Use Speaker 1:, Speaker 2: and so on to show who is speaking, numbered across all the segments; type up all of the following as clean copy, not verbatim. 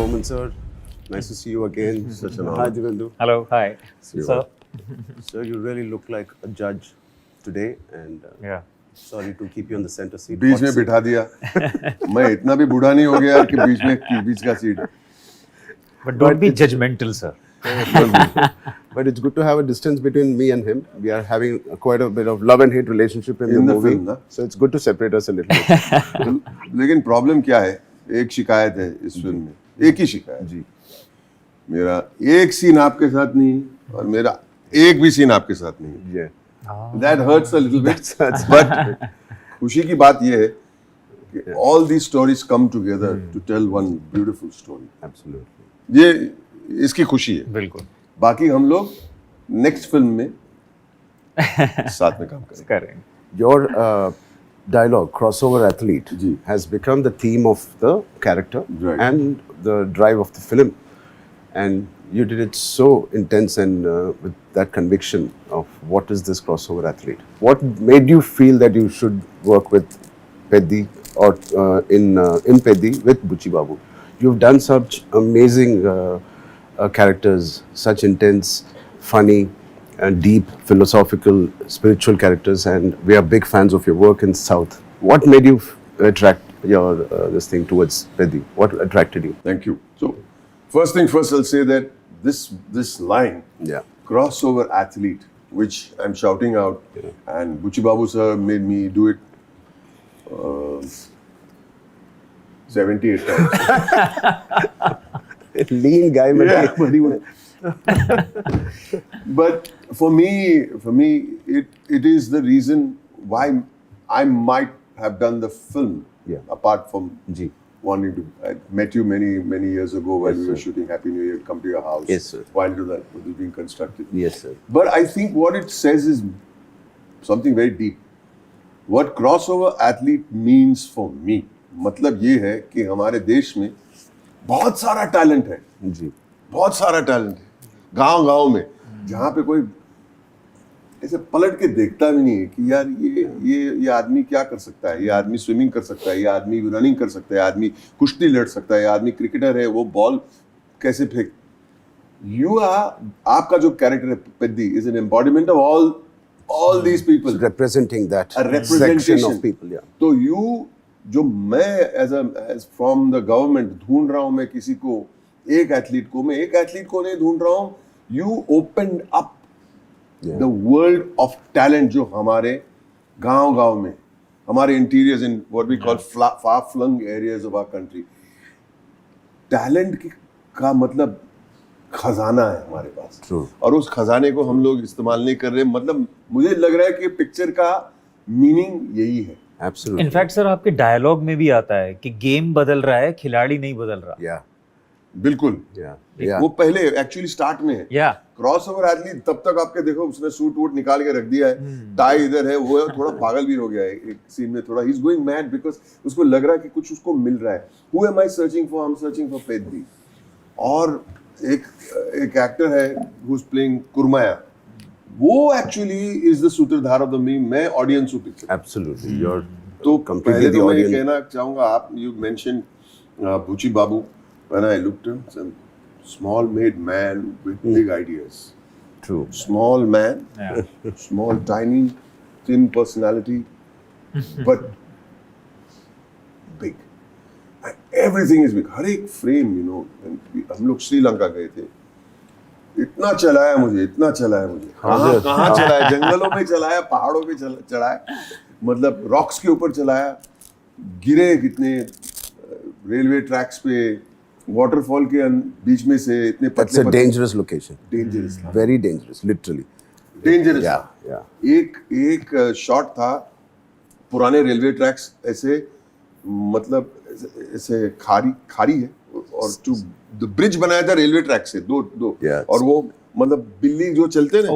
Speaker 1: Soman sir, nice to see you again. Such an honor. Hi Divendu.
Speaker 2: Hello, hi.
Speaker 1: you.
Speaker 2: Sir.
Speaker 1: Sir, you really look like a judge today, and
Speaker 2: Yeah.
Speaker 1: sorry to keep you on the center seat.
Speaker 3: Beach
Speaker 1: Hot
Speaker 3: में
Speaker 1: seat.
Speaker 3: बिठा दिया मैं इतना भी बूढ़ा नहीं हो गया यार कि बीच का seat
Speaker 2: But don't be judgmental, sir.
Speaker 1: But it's good to have a distance between me and him. We are having quite a bit of love and hate relationship in the
Speaker 3: the
Speaker 1: movie.
Speaker 3: film, na?
Speaker 1: So it's good to separate us a little bit.
Speaker 3: लेकिन problem क्या है एक शिकायत है इस film में एक ही शिकायत
Speaker 1: जी.
Speaker 3: मेरा एक सीन आपके साथ नहीं और मेरा एक भी सीन आपके साथ नहीं
Speaker 1: Yeah.
Speaker 3: That hurts a little bit
Speaker 1: That's-
Speaker 3: but खुशी की बात यह है कि all these stories come together to tell one beautiful story
Speaker 1: Absolutely.
Speaker 3: ये इसकी खुशी है
Speaker 2: बिल्कुल.
Speaker 3: बाकी हम लोग नेक्स्ट फिल्म में साथ में काम करेंगे
Speaker 2: करेंगे.
Speaker 1: Your dialogue, crossover athlete,
Speaker 3: Ji.
Speaker 1: has become the theme of the character
Speaker 3: Right.
Speaker 1: and the drive of the film. And you did it so intense and with that conviction of what is this crossover athlete. What made you feel that you should work with Peddi or in Peddi with Buchi Babu? You've done such amazing characters, such intense, funny, and deep philosophical, spiritual characters, and we are big fans of your work in South. What made you attract your this thing towards Peddi? What attracted you?
Speaker 3: Thank you. So, first thing first, I'll say that this line,
Speaker 1: Yeah.
Speaker 3: crossover athlete, which I'm shouting out, and Buchi Babu sir made me do it 78 times.
Speaker 1: Lean guy,
Speaker 3: Yeah, but he would. But for me, it is the reason why I might have done the film.
Speaker 1: Yeah.
Speaker 3: Apart from
Speaker 1: Ji.
Speaker 3: wanting to, I met you many years ago when
Speaker 1: Yes,
Speaker 3: we were
Speaker 1: sir.
Speaker 3: shooting Happy New Year, come to your house.
Speaker 1: Yes, sir.
Speaker 3: While that was being constructed.
Speaker 1: Yes, sir.
Speaker 3: But I think what it says is something very deep. What crossover athlete means for me, मतलब ये है कि हमारे देश में बहुत सारा talent है,
Speaker 1: Ji.
Speaker 3: बहुत सारा टैलेंट है, गांव में, जहाँ पे कोई ऐसे पलट के देखता भी नहीं है कि यार ये आदमी क्या कर सकता है, ये आदमी स्विमिंग कर सकता है, ये आदमी रनिंग कर सकता है, ये आदमी कुश्ती लड़ सकता है, ये आदमी क्रिकेटर है, वो बॉल कैसे फेंक. आपका जो कैरेक्टर है Peddi is an embodiment of all these people.
Speaker 1: Representing that
Speaker 3: A representation
Speaker 1: section of people, yeah.
Speaker 3: तो जो मैं as from the government ढूंढ रहा हूँ, मैं किसी को एक एथलीट को नहीं ढूंढ रहा हूँ. You opened up
Speaker 1: Yeah.
Speaker 3: the world of talent जो हमारे गांव में, हमारे interiors in what we call far flung areas of our country. Talent का मतलब खजाना है हमारे पास.
Speaker 1: True.
Speaker 3: और उस खजाने को हम लोग इस्तेमाल नहीं कर रहे. मतलब मुझे लग रहा है कि पिक्चर का मीनिंग यही है.
Speaker 1: Absolutely.
Speaker 2: इनफैक्ट सर आपके डायलॉग में भी आता है कि गेम बदल रहा है, खिलाड़ी नहीं बदल रहा.
Speaker 1: Yeah.
Speaker 3: बिल्कुल.
Speaker 1: Yeah. Yeah.
Speaker 3: वो पहले एक्चुअली स्टार्ट में है.
Speaker 2: या
Speaker 3: क्रॉसओवर एथलीट तब तक आपके देखो उसने सूट वूट निकाल के रख दिया है, टाई इधर है, वो थोड़ा पागल भी हो गया है एक सीन में, थोड़ा he is going mad because उसको लग रहा है कि कुछ उसको मिल रहा है. Who am I searching for? I am searching for Peddi. और एक एक्टर है हु इज प्लेइंग कुरमाया, वो एक्चुअली इज द सूत्रधार ऑफ द मीम. मैं ऑडियंस हूं पिक्चर.
Speaker 1: Absolutely. You're
Speaker 3: तो
Speaker 1: completely
Speaker 3: पहले
Speaker 1: the
Speaker 3: तो मैं ये
Speaker 1: audience.
Speaker 3: कहना चाहूंगा, आप you mention Buchi Babu, when I looked at him, small made man with big ideas.
Speaker 1: True.
Speaker 3: Small man, small, tiny, thin personality, but big. And everything is big. हर एक frame, you know. हम लोग श्रीलंका गए थे. इतना चलाया मुझे. कहाँ चलाया? जंगलों में चलाया, पहाड़ों पे चलाया, मतलब रॉक्स के ऊपर चलाया, गिरे कितने रेलवे ट्रैक्स पे, वाटरफॉल के बीच में से इतने
Speaker 1: That's a dangerous location.
Speaker 3: Dangerous था.
Speaker 1: Very dangerous, literally.
Speaker 3: Dangerous
Speaker 1: Yeah.
Speaker 3: था.
Speaker 1: Yeah.
Speaker 3: एक शॉट था, पुराने रेलवे ट्रैक्स ऐसे, मतलब ऐसे खारी है, और द ब्रिज बनाया था रेलवे ट्रैक से दो.
Speaker 1: Yeah.
Speaker 3: और वो मतलब बिल्ली जो चलते ना,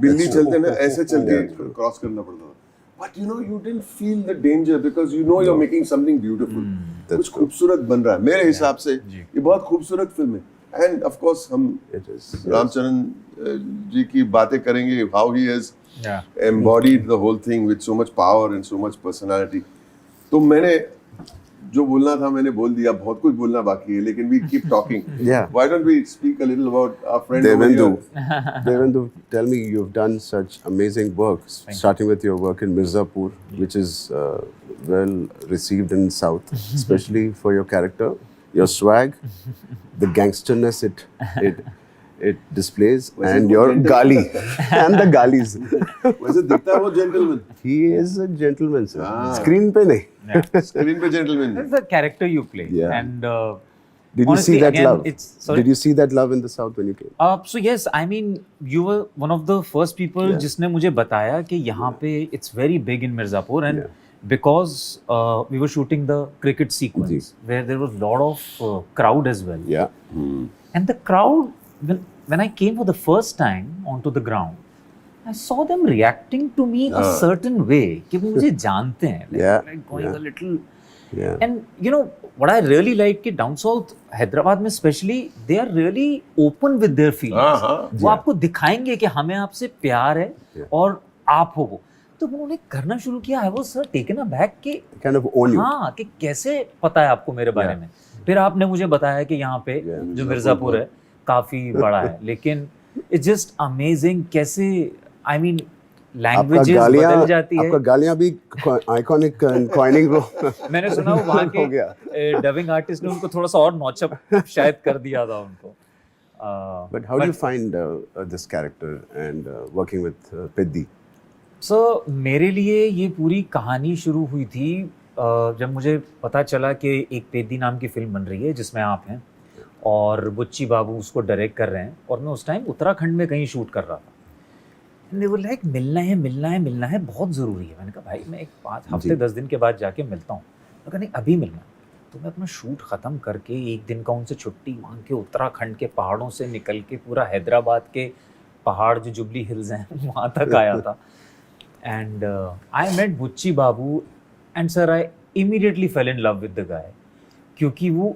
Speaker 3: बिल्ली
Speaker 1: That's
Speaker 3: चलते ना, ऐसे चल के
Speaker 1: Yeah.
Speaker 3: क्रॉस करना पड़ता था. But you didn't feel the danger because you're making something beautiful.
Speaker 1: That's
Speaker 3: कुछ खूबसूरत बन रहा है मेरे हिसाब से. ये बहुत खूबसूरत फिल्म है. And of course हम
Speaker 1: It is.
Speaker 3: रामचरण जी की बातें करेंगे, how he has embodied the whole thing with so much power and so much personality. तो मैंने जो बोलना था मैंने बोल दिया, बहुत कुछ बोलना बाकी है, लेकिन we keep talking.
Speaker 1: Yeah.
Speaker 3: Why don't we speak a little about our friend over
Speaker 1: Devendu,
Speaker 3: here?
Speaker 1: Devendu, tell me, you've done such amazing work, starting with your work in Mirzapur, which is well received in South, especially for your character, your swag, the gangsterness it displays,
Speaker 3: Was
Speaker 1: and
Speaker 3: it
Speaker 1: your
Speaker 3: gentle?
Speaker 1: gali and the galis.
Speaker 3: वैसे दिखता है वो gentleman.
Speaker 1: He is a gentleman, sir.
Speaker 3: Ah.
Speaker 1: Screen पे नहीं.
Speaker 3: Screen पे gentleman.
Speaker 2: That's the character you play.
Speaker 1: Yeah.
Speaker 2: And
Speaker 1: Did you
Speaker 2: honestly,
Speaker 1: see that
Speaker 2: again,
Speaker 1: love?
Speaker 2: sorry?
Speaker 1: Did you see that love in the South when you came?
Speaker 2: So yes, I mean, you were one of the first people जिसने मुझे बताया कि यहाँ पे it's very big in Mirzapur, and because we were shooting the cricket sequence where there was a lot of crowd as well.
Speaker 1: Yeah.
Speaker 2: And the crowd, when I came for the first time onto the ground, I saw them reacting to me a certain way कि वो मुझे जानते हैं, like going a little.
Speaker 1: Yeah.
Speaker 2: And you know what I really like कि down south Hyderabad में especially they are really open with their feelings. वो आपको दिखाएंगे कि हमें आपसे प्यार है और आप हो वो. तो उन्होंने करना शुरू किया. I was taken aback कि
Speaker 1: Kind of own you.
Speaker 2: हाँ कि कैसे पता है आपको मेरे बारे में. फिर आपने मुझे बताया कि यहाँ पे जो मिर्जापुर है काफी बड़ा है, लेकिन it's just amazing कैसे I mean लैंग्वेजेस बदल जाती है.
Speaker 1: आपका गालियां भी आइकॉनिक कॉइनिंग रो.
Speaker 2: मैंने सुना वो वहाँ के डबिंग आर्टिस्ट ने उनको थोड़ा सा और नौचप शायद कर दिया था उनको.
Speaker 1: But how do you find this character and working with Peddi?
Speaker 2: So मेरे लिए ये पूरी कहानी शुरू हुई थी जब मुझे पता चला कि एक पेद्दी नाम की फिल्म बन रही है जिसमें आप हैं और बुच्ची बाबू उसको डायरेक्ट कर रहे हैं, और मैं उस टाइम उत्तराखंड में कहीं शूट कर रहा था. they were like मिलना है बहुत ज़रूरी है. मैंने कहा भाई मैं एक 5 हफ्ते 10 दिन के बाद जाके मिलता हूँ. मैं कहा नहीं अभी मिलना. तो मैं अपना शूट ख़त्म करके एक दिन का उनसे छुट्टी मांग के उत्तराखंड के पहाड़ों से निकल के पूरा हैदराबाद के पहाड़ जो जुबली हिल्स हैं वहाँ तक आया था. And I met Buchi Babu and sir I immediately fell in love with the guy, क्योंकि वो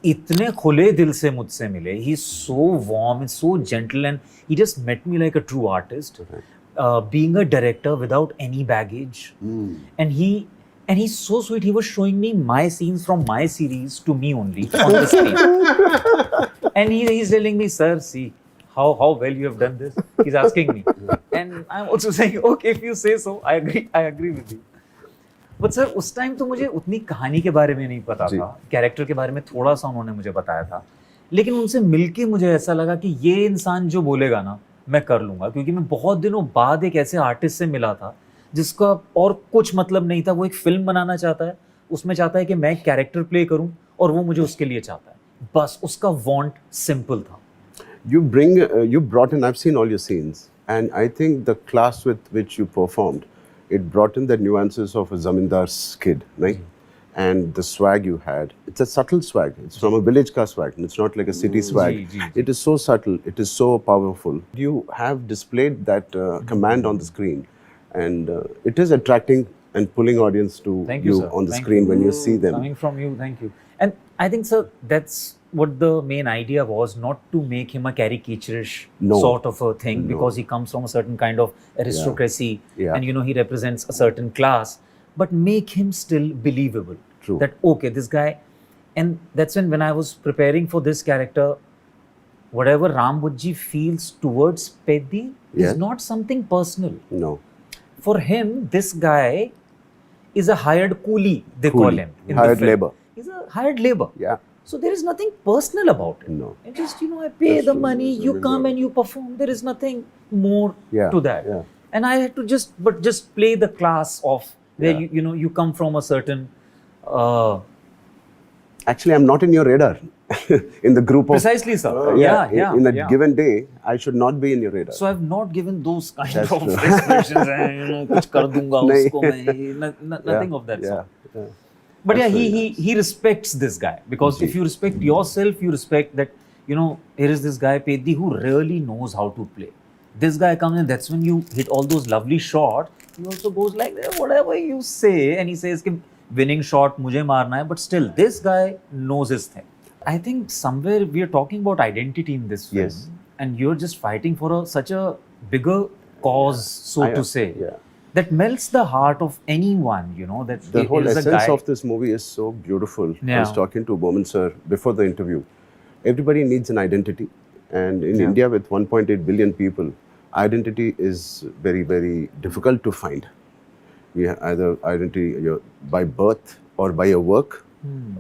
Speaker 2: इतने खुले दिल से मुझसे मिले. He is so warm and so gentle and he just met me like a true artist, being a director without any baggage. And he's so sweet. He was showing me my scenes from my series to me only on the screen. And he's telling me, sir, see how well you have done this. He's asking me. And I'm also saying, okay, if you say so, I agree with you. But sir, उस time तो मुझे उतनी कहानी के बारे में नहीं पता था. कैरेक्टर के बारे में थोड़ा सा उन्होंने मुझे बताया था. लेकिन उनसे मिलके मुझे ऐसा लगा कि ये इंसान जो बोलेगा ना मैं कर लूँगा, क्योंकि मैं बहुत दिनों बाद एक ऐसे आर्टिस्ट से मिला था जिसका और कुछ मतलब नहीं था. वो एक फिल्म बनाना चाहता है, उसमें चाहता है कि मैं एक कैरेक्टर प्ले करूं और वो मुझे उसके लिए चाहता है. बस उसका वांट सिंपल था.
Speaker 1: You brought in, I've seen all your scenes, and I think the class with which you performed, it brought in the nuances of a zamindar's kid, right? And the swag you had, it's a subtle swag. It's from a village ka swag, and it's not like a city swag. It is so subtle, it is so powerful. You have displayed that command on the screen, and it is attracting and pulling audience to you on the screen when you see them.
Speaker 2: Coming from you, thank you. And I think, sir, that's what the main idea was, not to make him a caricaturish sort of a thing, because he comes from a certain kind of aristocracy, and you know he represents a certain class, but make him still believable.
Speaker 1: True.
Speaker 2: That okay, this guy, and that's when I was preparing for this character, whatever Ram Bujji feels towards Peddi is not something personal.
Speaker 1: No.
Speaker 2: For him, this guy is a hired coolie, they call him. In
Speaker 1: hired
Speaker 2: the film.
Speaker 1: labor.
Speaker 2: He's a hired labor.
Speaker 1: Yeah.
Speaker 2: So there is nothing personal about it.
Speaker 1: No.
Speaker 2: It just, you know, I pay the money, you come and you perform. There is nothing more to that.
Speaker 1: Yeah.
Speaker 2: And I had to just play the class of where you know you come from a certain.
Speaker 1: Actually, I'm not in your radar. In the group of
Speaker 2: Precisely, sir.
Speaker 1: In a given day, I should not be in your radar.
Speaker 2: So I've not given those kind of expressions. You know, कुछ कर दूंगा उसको मैं. Nothing of that sort.
Speaker 1: Yeah.
Speaker 2: But yeah, he respects this guy, because if you respect yourself, you respect that, you know, here is this guy Peddi who really knows how to play. This guy comes in, that's when you hit all those lovely shots. He also goes like, whatever you say, and he says कि winning shot मुझे मारना है, but still this guy knows his thing. I think somewhere we are talking about identity in this film, and you're just fighting for such a bigger cause, so to say.
Speaker 1: Yeah.
Speaker 2: that melts the heart of anyone, you know, that
Speaker 1: The whole
Speaker 2: here's a
Speaker 1: essence
Speaker 2: guy.
Speaker 1: of this movie is so beautiful. I
Speaker 2: Yeah.
Speaker 1: was talking to Bowman sir before the interview. Everybody needs an identity, and in
Speaker 2: Yeah.
Speaker 1: India with 1.8 billion people, identity is very, very difficult to find. We have either identity by birth or by your work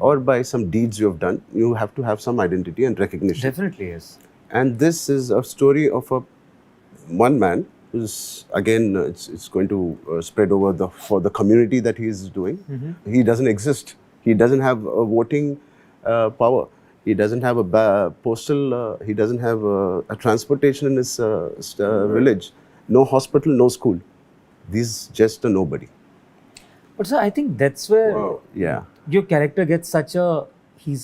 Speaker 1: or by some deeds you have done. You have to have some identity and recognition.
Speaker 2: Definitely is.
Speaker 1: And this is a story of one man who's again it's going to spread over for the community that he is doing. He doesn't exist. He doesn't have a voting power. He doesn't have a postal. He doesn't have a transportation in his village. No hospital, no school. He's just a nobody.
Speaker 2: But sir, I think that's where
Speaker 3: Wow.
Speaker 1: Yeah.
Speaker 2: your character gets such a, he's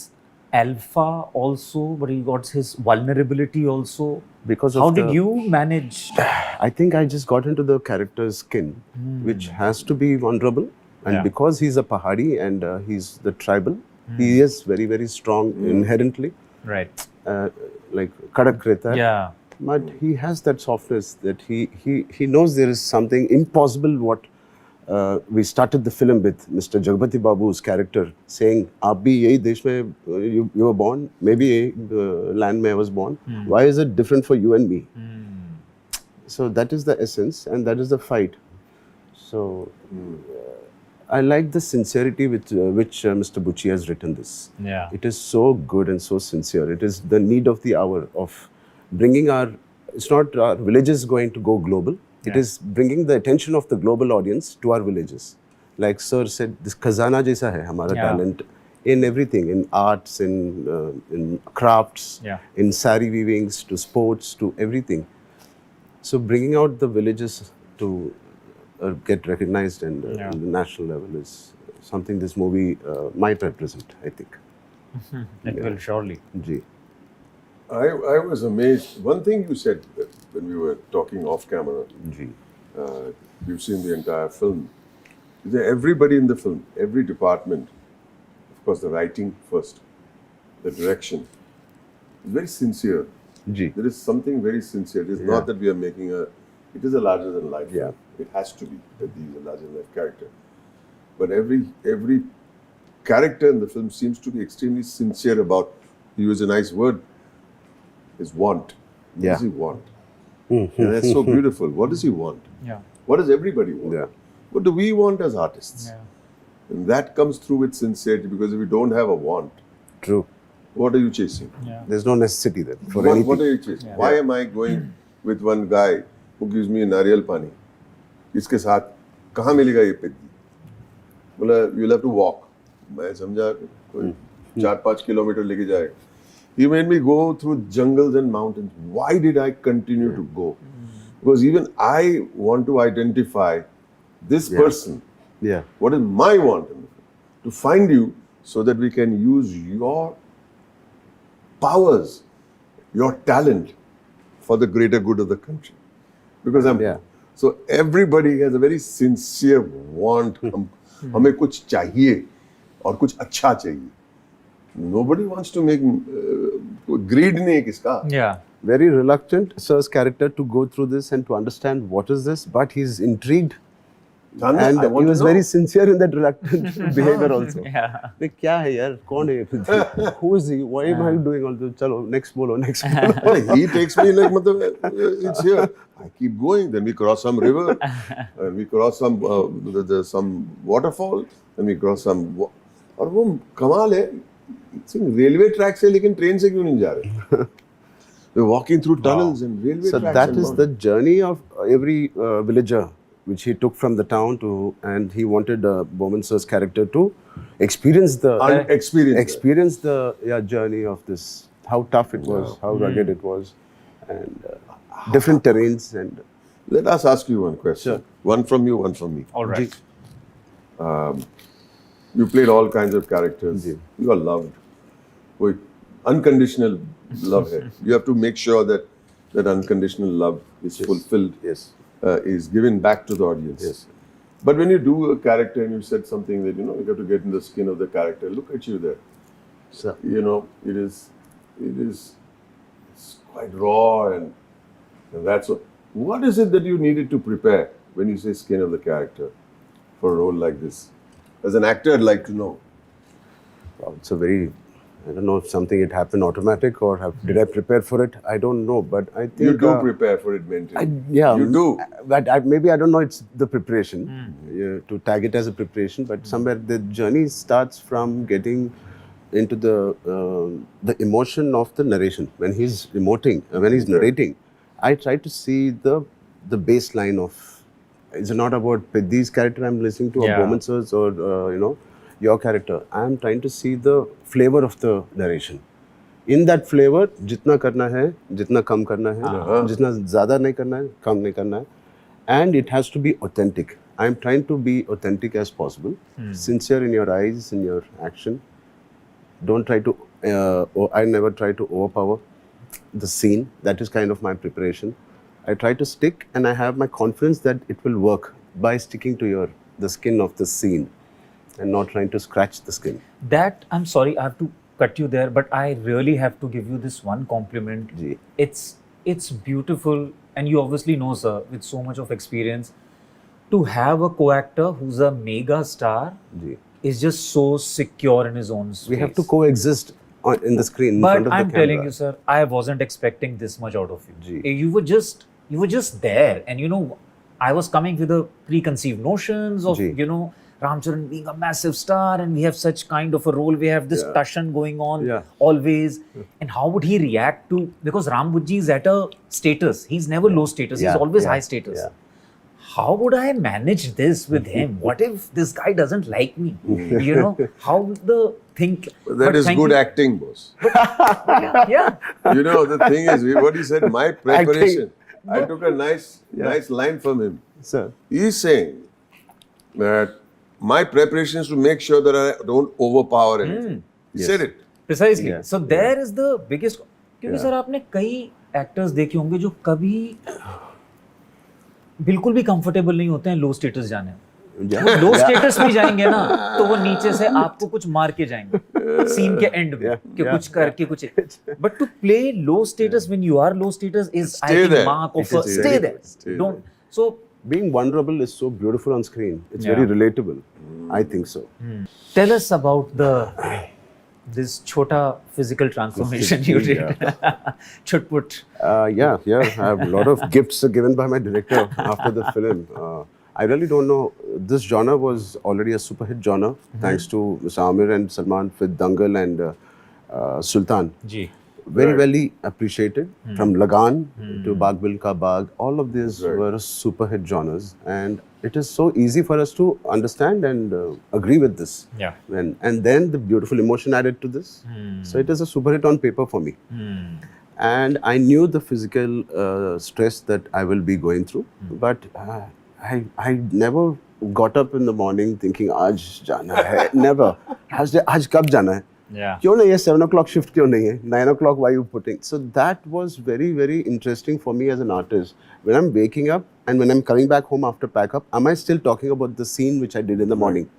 Speaker 2: alpha also, but he got his vulnerability also.
Speaker 1: Because of
Speaker 2: How did
Speaker 1: the-
Speaker 2: you manage?
Speaker 1: I think I just got into the character's skin, which has to be vulnerable. And
Speaker 2: Yeah.
Speaker 1: because he's a Pahari and he's the tribal, he is very, very strong inherently,
Speaker 2: Right.
Speaker 1: like Kadak Rehta hai.
Speaker 2: Yeah.
Speaker 1: But he has that softness that he knows there is something impossible. What we started the film with Mr. Jagpati Babu's character saying, "आप भी यही देश में you were born, maybe यही land में I was born. Why is it different for you and me?" So that is the essence, and that is the fight. So I like the sincerity with which Mr. Bucci has written this.
Speaker 2: Yeah.
Speaker 1: It is so good and so sincere. It is the need of the hour of bringing it's not our villages going to go global. It is bringing the attention of the global audience to our villages. Like Sir said, this khazana jaisa hai hamara
Speaker 2: Yeah.
Speaker 1: talent in everything, in arts, in crafts,
Speaker 2: Yeah.
Speaker 1: in sari weavings, to sports, to everything. So bringing out the villages to get recognized and
Speaker 2: Yeah.
Speaker 1: on the national level is something this movie might represent, I think.
Speaker 2: It will surely.
Speaker 1: Ji.
Speaker 3: I was amazed. One thing you said when we were talking off camera,
Speaker 1: Ji.
Speaker 3: you've seen the entire film. Is that everybody in the film, every department, of course, the writing first, the direction, is very sincere.
Speaker 1: Ji.
Speaker 3: There is something very sincere. It is
Speaker 1: Yeah.
Speaker 3: not that we are making it is a larger than life.
Speaker 1: Yeah.
Speaker 3: It has to be that he is a larger than life character. But every character in the film seems to be extremely sincere about, to use a nice word, his want. What
Speaker 1: Yeah.
Speaker 3: does he want? And that's so beautiful. What does he want?
Speaker 2: Yeah.
Speaker 3: What does everybody want?
Speaker 1: Yeah.
Speaker 3: What do we want as artists?
Speaker 2: Yeah.
Speaker 3: And that comes through with sincerity, because if you don't have a want,
Speaker 1: True.
Speaker 3: what are you chasing?
Speaker 2: Yeah.
Speaker 1: There's no necessity then for
Speaker 3: What
Speaker 1: anything.
Speaker 3: are you chasing?
Speaker 2: Yeah.
Speaker 3: Why am I going with one guy who gives me nariyal pani? इसके साथ कहाँ मिलेगा ये पेदी? बोला you'll have to walk. मैं समझा कोई 4-5 किलोमीटर लेके जाए. He made me go through jungles and mountains. Why did I continue to go? Because even I want to identify this
Speaker 1: Yeah.
Speaker 3: person.
Speaker 1: Yeah.
Speaker 3: What is my want in the film? To find you so that we can use your powers, your talent for the greater good of the country. Because
Speaker 1: Yeah.
Speaker 3: so everybody has a very sincere want. हमें कुछ चाहिए और कुछ अच्छा चाहिए. Nobody wants to make greed नहीं है किसका.
Speaker 2: Yeah.
Speaker 1: Very reluctant, Sir's character, to go through this and to understand what is this, but he's intrigued.
Speaker 3: जानना,
Speaker 1: And
Speaker 3: I
Speaker 1: he
Speaker 3: want to
Speaker 1: was
Speaker 3: know.
Speaker 1: very sincere in that reluctant behavior also.
Speaker 2: Yeah.
Speaker 1: "बे, क्या है यार? कौन है ये? Who is he? Why am I doing all this? चलो next बोलो, next बोलो.
Speaker 3: He takes me like मतलब it's here. I keep going. Then we cross some river, and we cross some waterfall, and we cross some. और वो कमाल है. Railway track से लेकिन ट्रेन से क्यों नहीं जा रहे? We're walking through tunnels and railway
Speaker 1: So
Speaker 3: tracks.
Speaker 1: that
Speaker 3: and
Speaker 1: is
Speaker 3: all.
Speaker 1: the journey of every villager, which he took from the town to, and he wanted Bowman Sir's character to experience the
Speaker 3: Experience that.
Speaker 1: journey of this, how tough it was, how rugged it was, and different terrains and
Speaker 3: Let us ask you one question.
Speaker 1: Sure.
Speaker 3: One from you, one from me.
Speaker 2: All right.
Speaker 3: You played all kinds of characters.
Speaker 1: Ji.
Speaker 3: You are loved. कोई unconditional love है. You have to make sure that that unconditional love is fulfilled,
Speaker 1: yes,
Speaker 3: is given back to the audience.
Speaker 1: yes,
Speaker 3: But when you do a character and you said something that, you have to get in the skin of the character, look at you there.
Speaker 1: so
Speaker 3: It's quite raw and that's what is it that you needed to prepare when you say skin of the character for a role like this? As an actor, I'd like to know.
Speaker 1: Wow, it's a very, I don't know if something it happened automatic or did I prepare for it? I don't know, but I think
Speaker 3: You do prepare for it mentally.
Speaker 1: yeah,
Speaker 3: You do.
Speaker 1: But maybe I don't know. It's the preparation to tag it as a preparation, but somewhere the journey starts from getting into the emotion of the narration when he's emoting, when he's narrating. I try to see the baseline of. It's not about Peddi's character I'm listening to, or
Speaker 2: Yeah.
Speaker 1: Bowman sir's, or your character. I'm trying to see the flavor of the narration. In that flavor, जितना करना है, जितना कम करना है, जितना ज़्यादा नहीं करना है, कम नहीं करना है, and it has to be authentic. I'm trying to be authentic as possible, sincere in your eyes, in your action. Don't try to. I never try to overpower the scene. That is kind of my preparation. I try to stick, and I have my confidence that it will work by sticking to the skin of the scene, and not trying to scratch the skin.
Speaker 2: That, I'm sorry, I have to cut you there, but I really have to give you this one compliment.
Speaker 1: Ji.
Speaker 2: It's beautiful, and you obviously know, sir, with so much of experience, to have a co-actor who's a mega star
Speaker 1: Ji.
Speaker 2: is just so secure in his own space.
Speaker 1: We have to coexist in the screen in
Speaker 2: But
Speaker 1: front of
Speaker 2: I'm
Speaker 1: the camera.
Speaker 2: telling you, sir, I wasn't expecting this much out of you.
Speaker 1: Ji.
Speaker 2: You were just there, and I was coming with the preconceived notions of
Speaker 1: Ji.
Speaker 2: Ramcharan being a massive star, and we have such kind of a role. We have this Tashan going on
Speaker 1: Yeah.
Speaker 2: always, and how would he react to, because Ram Bujji is at a status. He's never low status.
Speaker 1: Yeah.
Speaker 2: He's always
Speaker 1: Yeah.
Speaker 2: high status.
Speaker 1: Yeah.
Speaker 2: How would I manage this with him? What if this guy doesn't like me? How the think?
Speaker 3: That
Speaker 2: but
Speaker 3: is
Speaker 2: thank
Speaker 3: good
Speaker 2: you-
Speaker 3: acting, boss.
Speaker 2: Yeah.
Speaker 3: The thing is, what he said, my preparation. I took a nice line from him.
Speaker 1: Sir.
Speaker 3: He's saying that my preparation is to make sure that I don't overpower anything. He said it.
Speaker 2: Precisely.
Speaker 1: Yeah.
Speaker 2: So there is the biggest. क्योंकि
Speaker 1: Yeah.
Speaker 2: Sir आपने कई actors देखे होंगे जो कभी बिल्कुल भी comfortable नहीं होते हैं लो स्टेटस जाने में।
Speaker 1: Yeah.
Speaker 2: वो लो स्टेटस में जाएंगे ना तो वो नीचे से आपको कुछ मार के जाएंगे सीन के एंड में
Speaker 1: Yeah.
Speaker 2: कि
Speaker 1: Yeah.
Speaker 2: कुछ करके कुछ but to play low status when you are low status is I
Speaker 3: Stay
Speaker 2: think
Speaker 3: there.
Speaker 2: Mark of
Speaker 1: It is
Speaker 2: stay
Speaker 1: very
Speaker 2: there
Speaker 1: good. Stay
Speaker 2: don't so
Speaker 1: Being vulnerable is so beautiful on screen. It's
Speaker 2: Yeah.
Speaker 1: very relatable. I think so.
Speaker 2: Tell us about the this chota physical transformation you did chutput
Speaker 1: Yeah. I have a lot of gifts given by my director after the film. I really don't know. This genre was already a super hit genre, thanks to Mr. Amir and Salman with Dangal and Sultan.
Speaker 2: जी
Speaker 1: Very well appreciated. From Lagan to Baag Milkha Baag, all of these
Speaker 3: Right.
Speaker 1: were super hit genres, and it is so easy for us to understand and agree with this.
Speaker 2: yeah
Speaker 1: And then the beautiful emotion added to this. So it is a super hit on paper for me. And I knew the physical stress that I will be going through, but I never got up in the morning thinking आज जाना है. Never. आज कब जाना है?
Speaker 2: yeah
Speaker 1: क्यों नहीं है 7 o'clock shift क्यों नहीं है 9 o'clock why you putting so that was very very interesting for me as an artist when I'm waking up and when I'm coming back home after pack up am I still talking about the scene which I did in the morning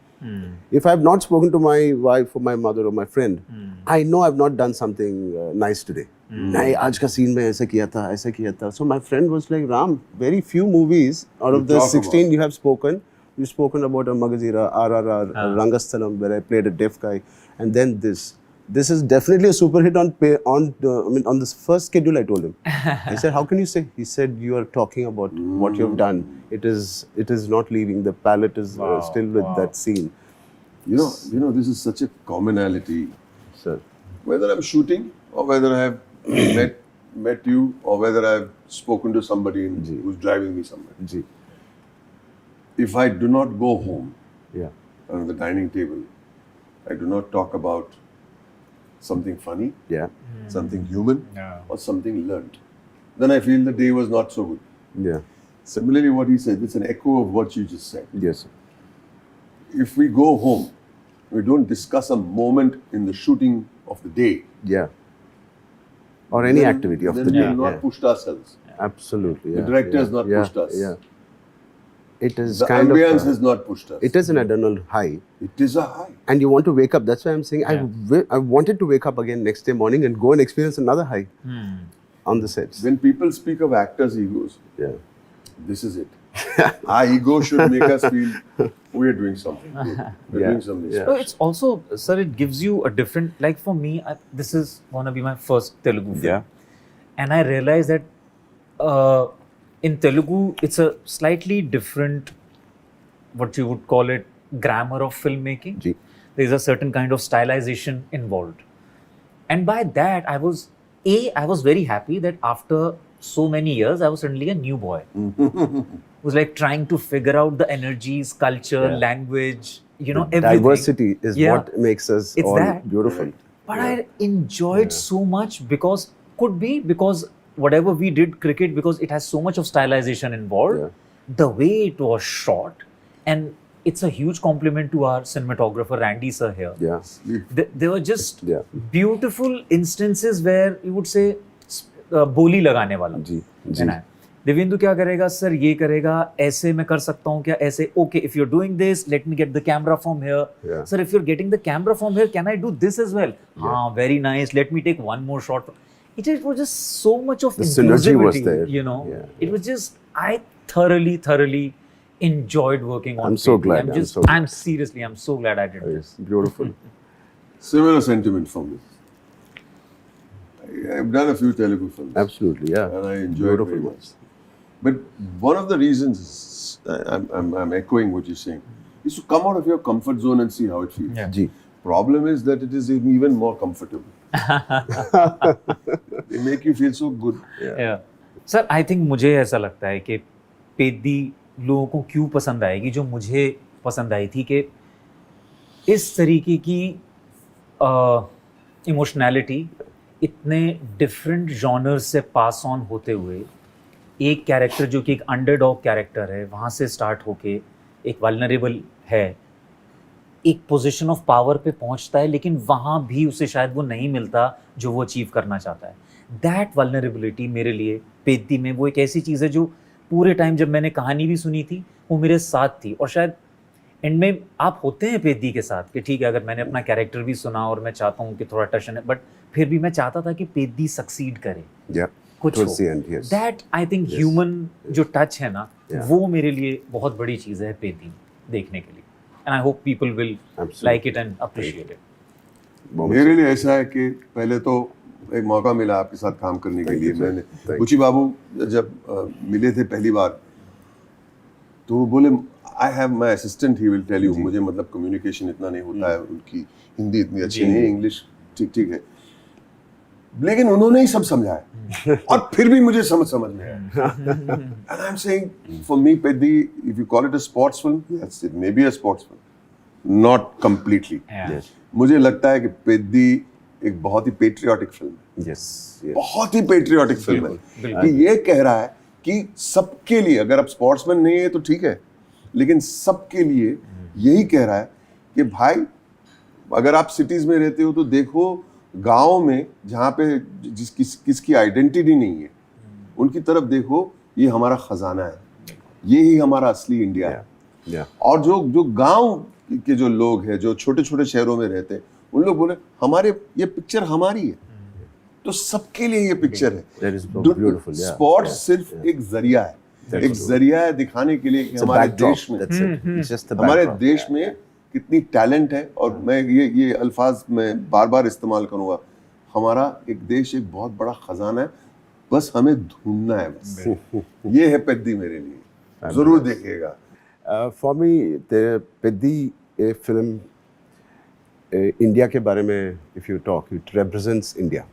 Speaker 1: if I have not spoken to my wife or my mother or my friend I know I've not done something nice today नहीं आज का scene में ऐसा किया था so my friend was like Ram very few movies out of
Speaker 3: You
Speaker 1: the
Speaker 3: talk
Speaker 1: 16 you have spoken you've spoken about a Magazira, RRR, Rangasthalam, where I played a deaf guy, and then this. This is definitely a super hit on this first schedule. I told him. I said, "How can you say?" He said, "You are talking about what you have done. It is not leaving. The palette is still with that scene."
Speaker 3: This is such a commonality.
Speaker 1: Sir,
Speaker 3: Whether I'm shooting or whether I have met you or whether I've spoken to somebody who's driving me somewhere.
Speaker 1: Ji,
Speaker 3: If I do not go home
Speaker 1: yeah,
Speaker 3: on the dining table, I do not talk about something funny,
Speaker 1: yeah,
Speaker 3: something human,
Speaker 2: Yeah.
Speaker 3: or something learnt, then I feel the day was not so good.
Speaker 1: yeah,
Speaker 3: Similarly, what he said, it's an echo of what you just said.
Speaker 1: yes,
Speaker 3: If we go home, we don't discuss a moment in the shooting of the day.
Speaker 1: yeah, or any
Speaker 3: then-
Speaker 1: activity of
Speaker 3: then
Speaker 1: the
Speaker 3: we
Speaker 1: day.
Speaker 3: have not
Speaker 1: Yeah.
Speaker 3: pushed ourselves.
Speaker 1: Absolutely,
Speaker 3: The
Speaker 1: yeah,
Speaker 3: director
Speaker 1: yeah,
Speaker 3: has not
Speaker 1: yeah,
Speaker 3: pushed us.
Speaker 1: Yeah, it is
Speaker 3: The
Speaker 1: kind
Speaker 3: ambience
Speaker 1: of.
Speaker 3: has not pushed us.
Speaker 1: It is an adrenal high.
Speaker 3: It is a high.
Speaker 1: And you want to wake up. That's why I'm saying I wanted to wake up again next day morning and go and experience another high on the sets.
Speaker 3: When people speak of actors' egos,
Speaker 1: Yeah,
Speaker 3: this is it. Our ego should make us feel we're doing something good. We're doing something
Speaker 1: Yeah.
Speaker 2: So it's also, sir, it gives you a different, like for me, this is gonna be my first Telugu film.
Speaker 1: Yeah.
Speaker 2: And I realized that in Telugu, it's a slightly different, what you would call it, grammar of filmmaking.
Speaker 1: Ji.
Speaker 2: There's a certain kind of stylization involved. And by that, I was very happy that after so many years, I was suddenly a new boy. Was like trying to figure out the energies, culture,
Speaker 1: Yeah.
Speaker 2: language, you know,
Speaker 1: The
Speaker 2: everything.
Speaker 1: diversity is
Speaker 2: Yeah.
Speaker 1: what makes us
Speaker 2: It's
Speaker 1: all
Speaker 2: that.
Speaker 1: beautiful.
Speaker 2: But I enjoyed so much because because whatever we did cricket, because it has so much of stylization involved,
Speaker 1: Yeah.
Speaker 2: the way it was shot, and it's a huge compliment to our cinematographer Randy sir here.
Speaker 1: Yeah.
Speaker 2: There were just
Speaker 1: Yeah.
Speaker 2: beautiful instances where you would say बोली लगाने वाला
Speaker 1: जी, जी.
Speaker 2: है ना? देवेंदु क्या करेगा sir, ये करेगा, ऐसे मैं कर सकता हूँ क्या, ऐसे, okay, if you are doing this let me get the camera from here,
Speaker 1: Yeah.
Speaker 2: Sir if you are getting the camera from here can I do this as well, हाँ very nice, let me take one more shot. It was just so much of
Speaker 1: The synergy was
Speaker 2: inclusivity,
Speaker 1: there.
Speaker 2: you know.
Speaker 1: Yeah.
Speaker 2: It was just, I thoroughly enjoyed working on
Speaker 1: I'm so
Speaker 2: Pedi.
Speaker 1: glad, I'm so glad.
Speaker 2: I'm so glad I did this.
Speaker 1: It's beautiful.
Speaker 3: Similar sentiment from me. I've done a few Telugu films.
Speaker 1: Absolutely, yeah.
Speaker 3: And I enjoy it
Speaker 1: Beautiful
Speaker 3: very
Speaker 1: ones.
Speaker 3: much. But one of the reasons I'm echoing what you're saying is to come out of your comfort zone and see how it feels.
Speaker 2: Yeah.
Speaker 1: Ji.
Speaker 3: Problem is that it is even more comfortable. They make you feel so good.
Speaker 2: Yeah. Sir I think मुझे ऐसा लगता है कि पेदी लोगों को क्यों पसंद आएगी, जो मुझे पसंद आई थी, कि इस तरीके की इमोशनैलिटी इतने डिफरेंट जॉनर्स से पास ऑन होते हुए, एक कैरेक्टर जो कि एक अंडरडॉग कैरेक्टर है, वहाँ से स्टार्ट होके एक वल्नरेबल है, एक पोजीशन ऑफ पावर पे पहुंचता है, लेकिन वहाँ भी उसे शायद वो नहीं मिलता जो वो अचीव करना चाहता है. दैट वल्नरेबिलिटी मेरे लिए पेद्दी में वो एक ऐसी चीज़ है जो पूरे टाइम जब मैंने कहानी भी सुनी थी वो मेरे साथ थी. और शायद एंड में आप होते हैं पेद्दी के साथ कि ठीक है, अगर मैंने अपना कैरेक्टर भी सुना और मैं चाहता हूँ कि थोड़ा टशन है, बट फिर भी मैं चाहता था कि पेद्दी सक्सीड करे,
Speaker 1: Yeah.
Speaker 2: कुछ
Speaker 1: Towards the end, yes.
Speaker 2: That I think
Speaker 1: Yes.
Speaker 2: Human जो टच है ना,
Speaker 1: Yeah.
Speaker 2: वो मेरे लिए बहुत बड़ी चीज़ है पेद्दी देखने के लिए. And I hope people will
Speaker 1: Absolutely.
Speaker 2: Like it and appreciate it.
Speaker 3: मेरे लिए ऐसा है कि पहले तो एक मौका मिला आपके साथ काम करने के
Speaker 1: Thank
Speaker 3: लिए.
Speaker 1: you, sir.
Speaker 3: मैंने
Speaker 1: Thank
Speaker 3: बुची बाबू जब मिले थे पहली बार, तो वो बोले I have my assistant, he will tell you. मुझे मतलब कम्युनिकेशन इतना नहीं होता है, उनकी हिंदी इतनी अच्छी नहीं है, इंग्लिश ठीक ठीक है, लेकिन उन्होंने ही सब समझाया और फिर भी मुझे समझ में आया. And I am saying for me Peddi, if you call it a sports film, yes it may be a sports film, not completely.
Speaker 1: Yes.
Speaker 3: मुझे लगता है कि पेद्दी एक बहुत ही पेट्रियाटिक फिल्म है,
Speaker 1: Yes. Yes.
Speaker 3: बहुत ही पेट्रियाटिक फिल्म है,
Speaker 2: बिल्कुल.
Speaker 3: कि ये कह रहा है कि सबके लिए, अगर आप स्पोर्ट्समैन नहीं है तो ठीक है, लेकिन सबके लिए यही कह रहा है कि भाई अगर आप सिटीज में रहते हो तो देखो गांव में जहाँ पे किसकी आइडेंटिटी नहीं है, उनकी तरफ देखो, ये हमारा खजाना है, ये ही हमारा असली इंडिया है.
Speaker 1: Yeah.
Speaker 3: और जो गांव के जो लोग हैं, जो छोटे छोटे शहरों में रहते हैं, उन लोग बोले हमारे ये पिक्चर हमारी है, तो सबके लिए ये पिक्चर है.
Speaker 1: That is beautiful. Yeah.
Speaker 3: Sports
Speaker 1: Yeah.
Speaker 3: सिर्फ एक जरिया है,
Speaker 1: That's
Speaker 3: एक
Speaker 1: true.
Speaker 3: जरिया है दिखाने के लिए कि
Speaker 1: It's a
Speaker 3: हमारे
Speaker 1: backdrop.
Speaker 3: देश में,
Speaker 1: That's it. It's just the
Speaker 3: हमारे
Speaker 1: backdrop.
Speaker 3: देश में कितनी टैलेंट है. और मैं ये अल्फाज मैं बार बार इस्तेमाल करूंगा, हमारा एक देश एक बहुत बड़ा खजाना है, बस हमें ढूंढना है. बस ये है पेद्दी मेरे लिए, जरूर देखिएगा.
Speaker 1: For me, the Peddi film, India के बारे में, if you talk, it represents India.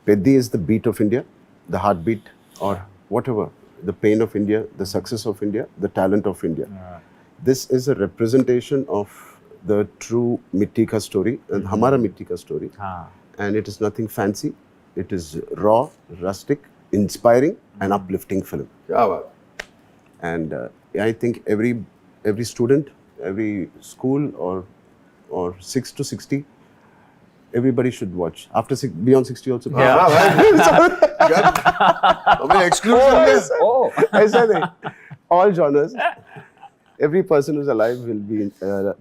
Speaker 1: Peddi is the beat of India, the heartbeat, or whatever, the pain of India, the success of India, the talent of India. This is a representation of the true मिट्टी का story, and हमारा मिट्टी का story.
Speaker 2: हाँ.
Speaker 1: And it is nothing fancy. It is raw, rustic, inspiring, and uplifting film.
Speaker 3: क्या बात.
Speaker 1: And I think every student, every school, or 6 to 60, everybody should watch. Beyond 60 also.
Speaker 3: हमें exclusive
Speaker 2: Oh.
Speaker 1: ऐसा नहीं. All genres. Every person who's alive will be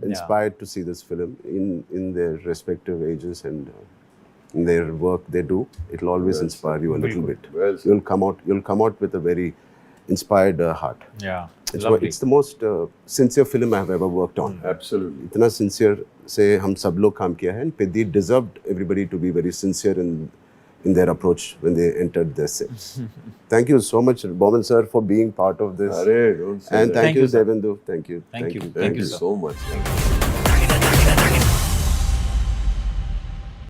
Speaker 1: inspired to see this film in their respective ages and in their work they do. It'll always inspire you a little bit.
Speaker 3: Well said.
Speaker 1: You'll come out with a very inspired heart.
Speaker 2: Yeah. Lovely.
Speaker 1: It's the most sincere film I have ever worked on.
Speaker 3: Absolutely.
Speaker 1: इतना sincere से हम सब लोग काम किया है, and Piddi deserved everybody to be very sincere in their approach when they entered their set. Thank you so much, Boman sir, for being part of this.
Speaker 3: Arey, don't say
Speaker 1: And
Speaker 3: that.
Speaker 1: thank
Speaker 2: Thank
Speaker 1: you,
Speaker 2: you, sir.
Speaker 1: Devendu. Thank you.
Speaker 2: Thank you.
Speaker 3: Thank you
Speaker 2: sir.
Speaker 3: so much.